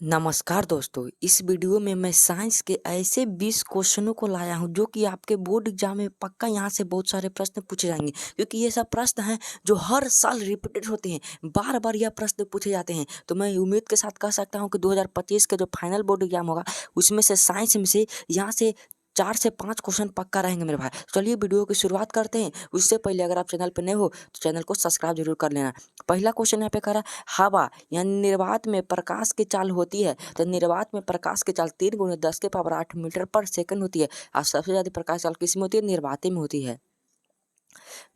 नमस्कार दोस्तों, इस वीडियो में मैं साइंस के ऐसे 20 क्वेश्चनों को लाया हूं जो कि आपके बोर्ड एग्जाम में पक्का यहाँ से बहुत सारे प्रश्न पूछे जाएंगे, क्योंकि ये सब प्रश्न हैं जो हर साल रिपीटेड होते हैं। बार बार यह प्रश्न पूछे जाते हैं। तो मैं उम्मीद के साथ कह सकता हूं कि 2025 के जो फाइनल बोर्ड एग्जाम होगा उसमें से साइंस में से यहाँ से 4 से 5 क्वेश्चन पक्का रहेंगे मेरे भाई। चलिए वीडियो की शुरुआत करते हैं। उससे पहले अगर आप चैनल पर नए हो तो चैनल को सब्सक्राइब जरूर कर लेना। पहला क्वेश्चन यहाँ पे कह रहा है, हवा यानी निर्वात में प्रकाश की चाल होती है। तो निर्वात में प्रकाश की चाल 3 × 10⁸ मीटर पर सेकंड होती है। और सबसे ज्यादा प्रकाश चाल किस में होती है? निर्वात में होती है।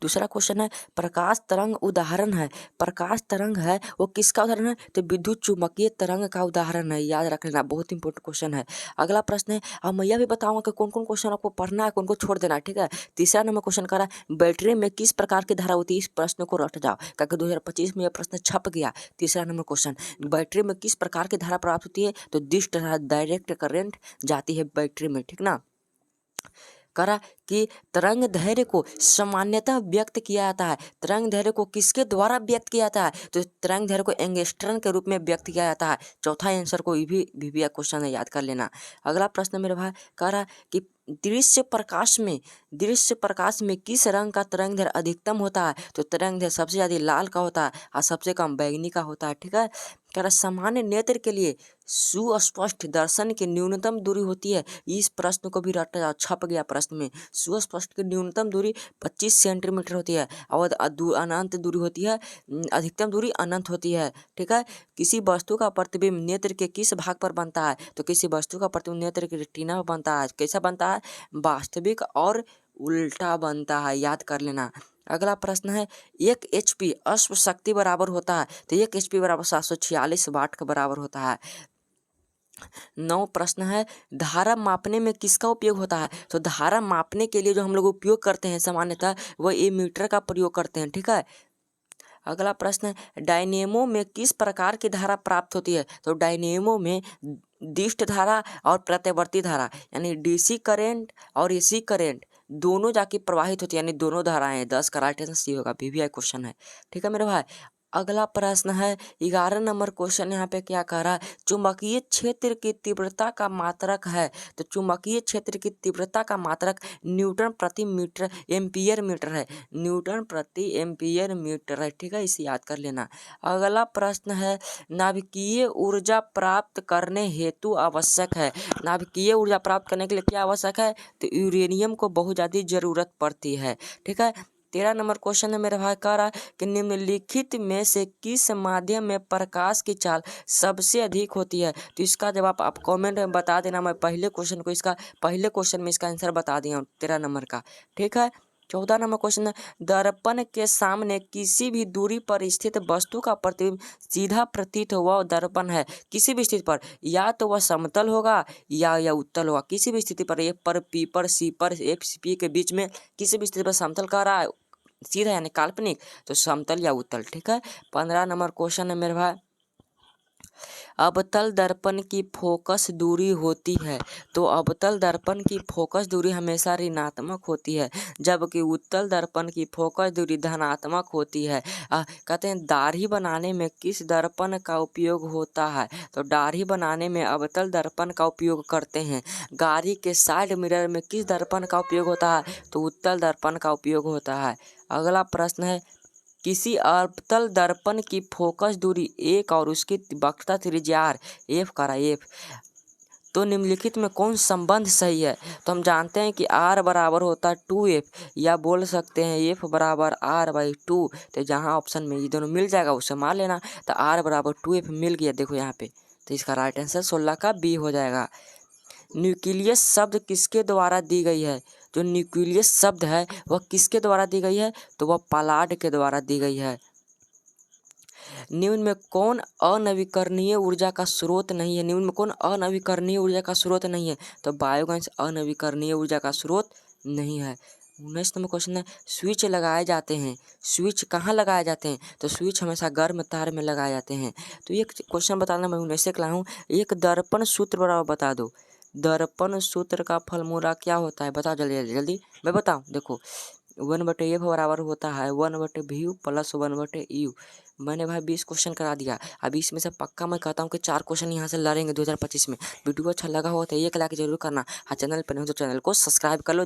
दूसरा क्वेश्चन है, प्रकाश तरंग उदाहरण है। प्रकाश तरंग है वो किसका उदाहरण है? तो विद्युत चुम्बकीय तरंग का उदाहरण है। याद रख लेना, बहुत इंपॉर्टेंट क्वेश्चन है। अगला प्रश्न है, अब मैं यह भी बताऊंगा कि कौन कौन क्वेश्चन आपको पढ़ना है, कौन को छोड़ देना है, ठीक है। तीसरा नंबर क्वेश्चन करा, बैटरी में किस प्रकार की धारा होती है? इस प्रश्न को रट जाओ, क्योंकि 2025 में यह प्रश्न छप गया। तीसरा नंबर क्वेश्चन, बैटरी में किस प्रकार की धारा प्राप्त होती है? तो दिष्ट धारा, डायरेक्ट करंट जाती है बैटरी में, ठीक ना। करा कि तरंग धैर्य को सामान्यतः व्यक्त किया जाता है। तरंग धैर्य को किसके द्वारा व्यक्त किया जाता है? तो तरंग धैर्य को एंगस्ट्रॉन के रूप में व्यक्त किया जाता है। चौथा आंसर को भी क्वेश्चन है, याद कर लेना। अगला प्रश्न मेरे भाई कह रहा कि दृश्य प्रकाश में किस रंग का तरंग दैर्घ्य अधिकतम होता है? तो तरंग दैर्घ्य सबसे ज्यादा लाल का होता है और सबसे कम बैंगनी का होता है, ठीक है। कह रहा सामान्य नेत्र के लिए सुस्पष्ट दर्शन की न्यूनतम दूरी होती है। इस प्रश्न को भी रटा जाओ, छप गया प्रश्न में। सुस्पष्ट की न्यूनतम दूरी 25 सेंटीमीटर होती है और अनंत दूरी होती है, अधिकतम दूरी अनंत होती है, ठीक है। किसी वस्तु का प्रतिबिंब नेत्र के किस भाग पर बनता है? तो किसी वस्तु का प्रतिबिंब नेत्र के रेटिना पर बनता है। कैसा बनता है? वास्तविक और उल्टा बनता है, याद कर लेना। अगला प्रश्न है, 1 HP अश्व शक्ति बराबर होता है। तो 1 HP बराबर 746 वाट के बराबर होता है। 9 प्रश्न है, धारा मापने में किसका उपयोग होता है? तो धारा मापने के लिए जो हम लोग उपयोग करते हैं सामान्यतः वह एमीटर का प्रयोग करते हैं, ठीक है। अगला प्रश्न है, डायनेमो में किस प्रकार की धारा प्राप्त होती है? तो डायनेमो में दिष्ट धारा और प्रत्यावर्ती धारा यानी DC करेंट और AC करेंट दोनों जाके प्रवाहित होती है, यानी दोनों धाराएं। 10 का राइट आंसर सी होगा, VVI क्वेश्चन है, ठीक है मेरे भाई। अगला प्रश्न है, 11 नंबर क्वेश्चन यहाँ पे क्या कह रहा है, चुंबकीय क्षेत्र की तीव्रता का मात्रक है। तो चुंबकीय क्षेत्र की तीव्रता का मात्रक न्यूटन प्रति मीटर एम्पियर मीटर है। न्यूटन प्रति एम्पियर मीटर है, ठीक है, इसे याद कर लेना। अगला प्रश्न है, नाभिकीय ऊर्जा प्राप्त करने हेतु आवश्यक है। नाभिकीय ऊर्जा प्राप्त करने के लिए क्या आवश्यक है? तो यूरेनियम को बहुत ज़्यादा जरूरत पड़ती है, ठीक है। 13 नंबर क्वेश्चन है मेरा भाई, कह रहा है कि निम्नलिखित में से किस माध्यम में प्रकाश की चाल सबसे अधिक होती है? तो इसका जवाब आप कमेंट में बता देना। मैं पहले क्वेश्चन में इसका आंसर बता दिया हूँ 13 नंबर का, ठीक है। 14 नंबर क्वेश्चन है, दर्पण के सामने किसी भी दूरी पर स्थित वस्तु का प्रतिबिंब सीधा प्रतीत हुआ दर्पण है। किसी भी स्थिति पर, या तो वह समतल होगा या उत्तल होगा। किसी भी स्थिति पर, ए पर, पी पर, सी पर, एफ पी के बीच में किसी भी स्थिति पर समतल कह रहा है, सीधा यानी काल्पनिक, तो समतल या उत्तल, ठीक है। 15 नंबर क्वेश्चन है मेरे भाई, अवतल दर्पण की फोकस दूरी होती है। तो अवतल दर्पण की फोकस दूरी हमेशा ऋणात्मक होती है, जबकि उत्तल दर्पण की फोकस दूरी धनात्मक होती है। कहते हैं दाढ़ी बनाने में किस दर्पण का उपयोग होता है? तो दाढ़ी बनाने में अवतल दर्पण का उपयोग करते हैं। गाड़ी के साइड मिरर में किस दर्पण का उपयोग होता है? तो उत्तल दर्पण का उपयोग होता है। अगला प्रश्न है, किसी अवतल दर्पण की फोकस दूरी 1 और उसकी वक्रता त्रिज्या r, एफ करा एफ, तो निम्नलिखित में कौन संबंध सही है? तो हम जानते हैं कि r बराबर होता है 2f, या बोल सकते हैं f बराबर r/2। तो जहाँ ऑप्शन में ये दोनों मिल जाएगा उसे मान लेना। तो r बराबर 2f मिल गया, देखो यहाँ पे। तो इसका राइट आंसर 16 का B हो जाएगा। न्यूक्लियस शब्द किसके द्वारा दी गई है? जो न्यूक्लियस शब्द है वह किसके द्वारा दी गई है? तो वह पलाड के द्वारा दी गई है। निम्न में कौन अनवीकरणीय ऊर्जा का स्रोत नहीं है? निम्न में कौन अनवीकरणीय ऊर्जा का स्रोत नहीं है? तो बायोगैस अनवीकरणीय ऊर्जा का स्रोत नहीं है। 19 नंबर क्वेश्चन है, स्विच लगाए जाते हैं। स्विच कहाँ लगाए जाते हैं? तो स्विच हमेशा गर्म तार में लगाए जाते हैं। तो एक क्वेश्चन बताना, मैं 19 से लाया हूँ। एक दर्पण सूत्र बराबर बता दो। दर्पण सूत्र का फॉर्मूला क्या होता है? बताओ जल्दी जल्दी जल्दी, मैं बताऊँ, देखो 1/f बराबर होता है 1/v प्लस 1/u। मैंने भाई 20 क्वेश्चन करा दिया। अभी इसमें से पक्का मैं कहता हूँ कि 4 क्वेश्चन यहाँ से लड़ेंगे 2025 में। वीडियो अच्छा लगा हो तो एक लाइक जरूर करना। हाँ, चैनल पर नहीं हो तो चैनल को सब्सक्राइब कर लो।